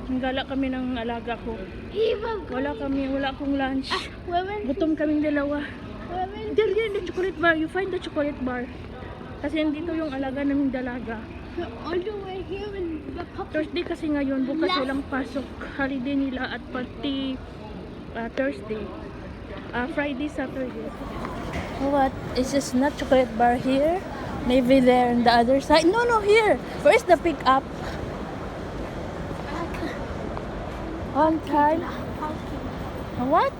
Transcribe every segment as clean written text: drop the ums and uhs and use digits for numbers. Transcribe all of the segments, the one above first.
Gala kami ng alaga ko. Wala akong lunch. Gutom kaming dalawa. There, the chocolate bar. You find the chocolate bar. Kasi nandito yung alaga naming dalaga. All the way here in the puppy. Thursday kasi ngayon, bukas walang pasok. Holiday nila at pati Thursday. Friday, Saturday. What? Is this not chocolate bar here? Maybe there on the other side. No, here. Where is the pickup? One time. What?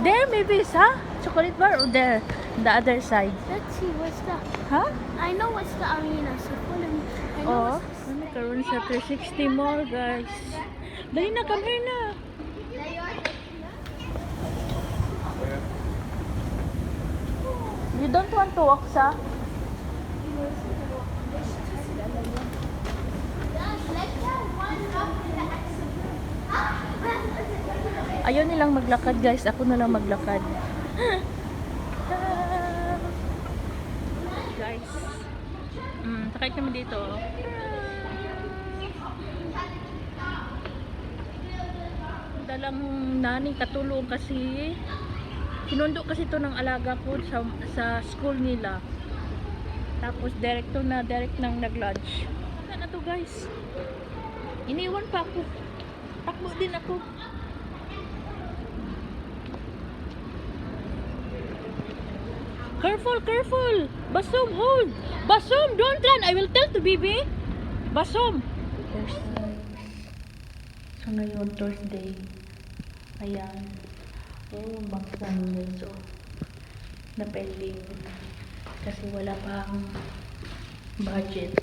There maybe is chocolate bar or there? The other side. Let's see, what's that? Huh? I know what's the arena, so follow me. I know Oh, nagkaroon sa 360 more, guys. Dali na, come here na. You don't want to walk, sa? Ayaw nilang maglakad, guys. Ako na lang maglakad. Guys. Sakay kami dito. Dalang naning katulong kasi sinundo kasi to ng alaga ko sa school nila. Tapos direct ng nag-lunch. Ano na to, guys? Iniwan pa ako. Takbo din ako. Careful! Basom, hold! Basom, don't run! I will tell to Bibi. Basom! So ngayon, Thursday. Ayan. Oh, baksan guys. So, na-pending. Kasi wala pang budget.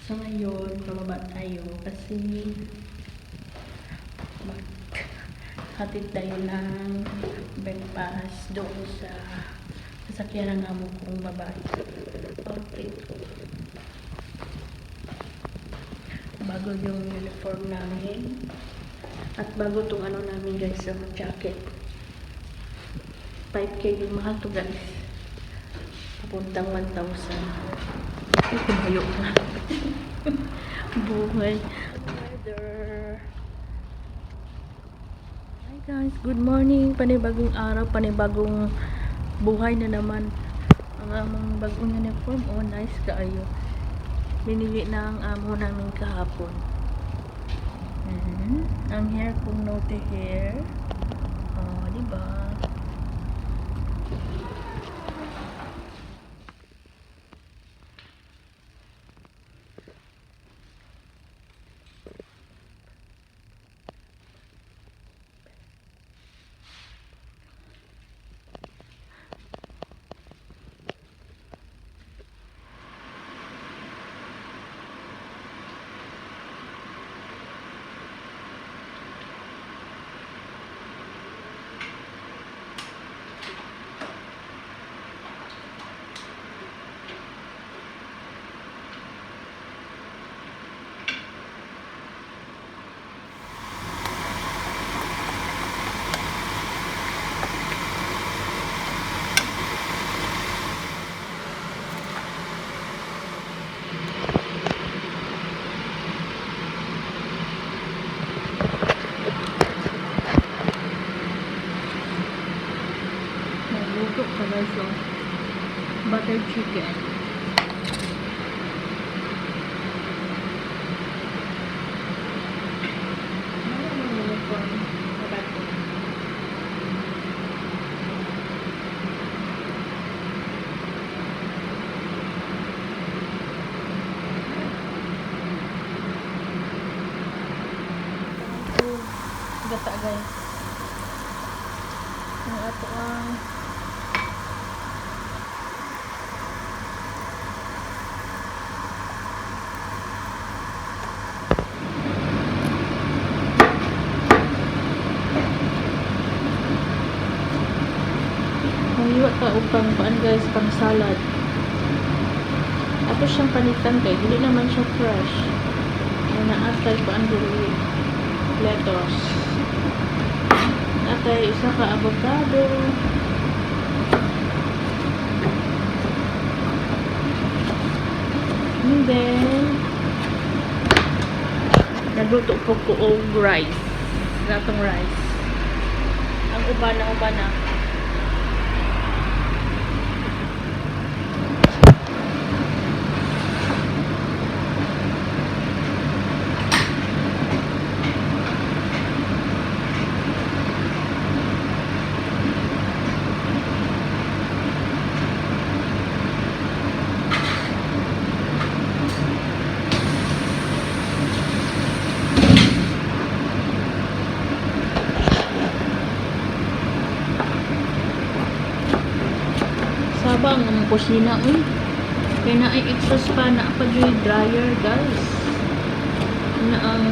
So ngayon, bababa tayo. Kasi hatid tayo ng breakfast doon sa sasakyan ng amo kong babae. Okay. Bago yung uniform namin. At bago itong ano namin guys, yung jacket. 5K yung mahal to guys. Papuntang 1,000. Ay, kumayo na. Buhay. Weather. Hi guys, good morning. Panibagong araw, panibagong buhay na naman. Ang among bagong uniform, oh nice kaayo. Binili na ang amo namin kahapon. Ang hair kong note hair. Oh, diba? Nagluto pa guys, so butter chicken. Gata guys. Ang ato ang Mahiwa ka upang paan guys, pang salad. Ato siyang panitan kay hindi naman siya fresh. Naatay paan dili lettuce. Naatay isa ka avocado. And then Nagluto po ko og rice. Gatong rice. Ang uban na. Sabang ang kusina kaya na ay exhaust pa na pa yung dryer guys na ang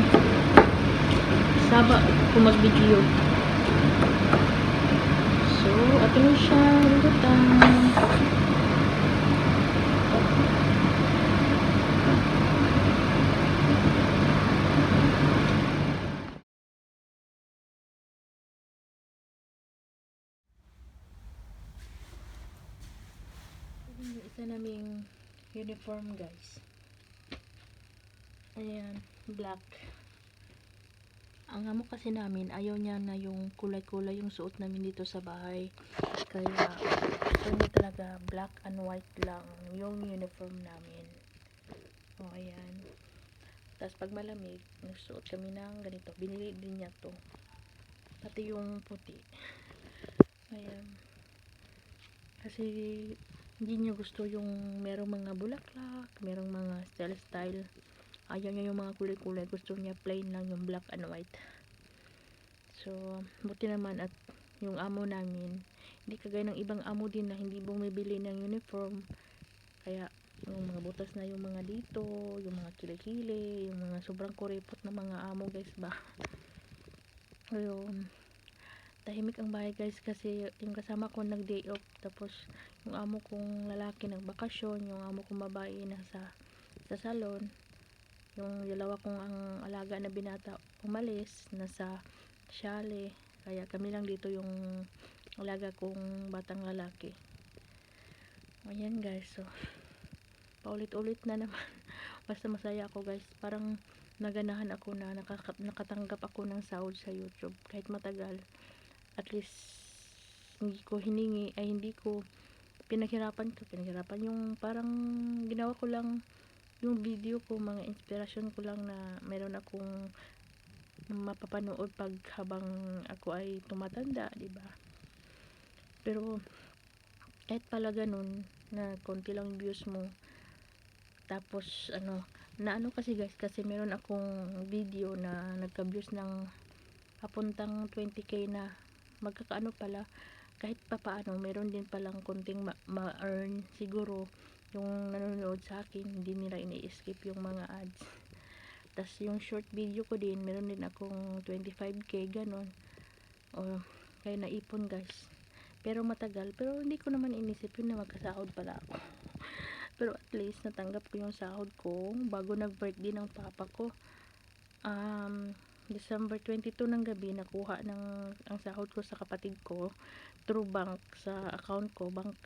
saba kung mag-video. So ato na siya lutan. Isa naming uniform guys. Ayan, black. Ang amo kasi namin, ayaw niya na yung kulay-kulay yung suot namin dito sa bahay. Kaya, gusto niya talaga black and white lang yung uniform namin. O, ayan. Tapos pag malamig, nagsuot kami ng ganito. Binili din niya to. Pati yung puti. Ayan. Kasi, hindi niya gusto yung merong mga bulaklak, merong mga style. Ayaw niya yung mga kulay-kulay. Gusto niya plain lang yung black and white. So, buti naman at yung amo namin, hindi kagaya ng ibang amo din na hindi bumibili ng uniform. Kaya, yung mga butas na yung mga dito, yung mga kilikili, yung mga sobrang kuripot na mga amo guys ba. Ayun. Tahimik ang bahay guys kasi yung kasama ko nag day off, tapos yung amo kong lalaki nagbakasyon, yung amo kong babae nasa sa salon, yung dalawa kong ang alaga na binata umalis nasa shale, kaya kami lang dito yung alaga kong batang lalaki. Ayan guys, so paulit-ulit na naman. Basta masaya ako guys, parang naganahan ako na nakatanggap ako ng sahod sa YouTube kahit matagal. At least hindi ko pinaghirapan yung parang ginawa ko lang yung video ko, mga inspirasyon ko lang na meron akong mapapanood pag habang ako ay tumatanda, diba? Pero kahit pala ganun na konti lang views mo, tapos kasi guys, kasi meron akong video na nagka-views ng papuntang 20k na, magkakaano pala, kahit pa paano meron din palang konting ma-earn siguro yung nanonood sa akin, hindi nila ini-skip yung mga ads. Tas yung short video ko din, meron din akong 25k ganon. O, kaya naipon guys, pero matagal, pero hindi ko naman inisip yun na magkasahod pala ako. Pero at least natanggap ko yung sahod ko bago nag-birthday ng papa ko. December 22 ng gabi, nakuha ang sahod ko sa kapatid ko through bank, sa account ko, bank.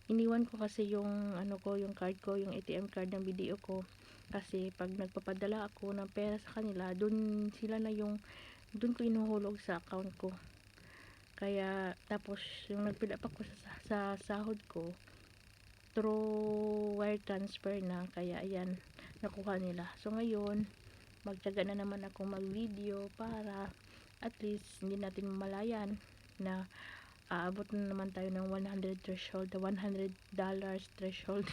Iniwan ko kasi yung yung card ko, yung ATM card ng video ko, kasi pag nagpapadala ako ng pera sa kanila, dun ko inuhulog sa account ko. Kaya tapos yung nagpila pa ko sa sahod ko through wire transfer na, kaya ayan, nakuha nila. So ngayon magtiyaga na naman ako mag-video para at least hindi natin mamalayan na aabot na naman tayo ng 100 threshold, the $100 threshold.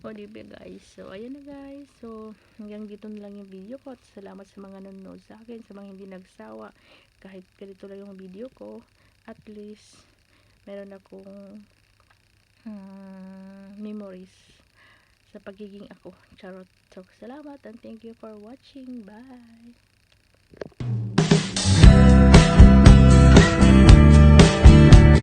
O diba guys, so ayan na guys, so hanggang dito na lang yung video ko, at salamat sa mga nanonood sa akin, sa mga hindi nagsawa kahit ganito lang yung video ko. At least meron akong memories sa pagiging ako. Charot. So, salamat and thank you for watching. Bye!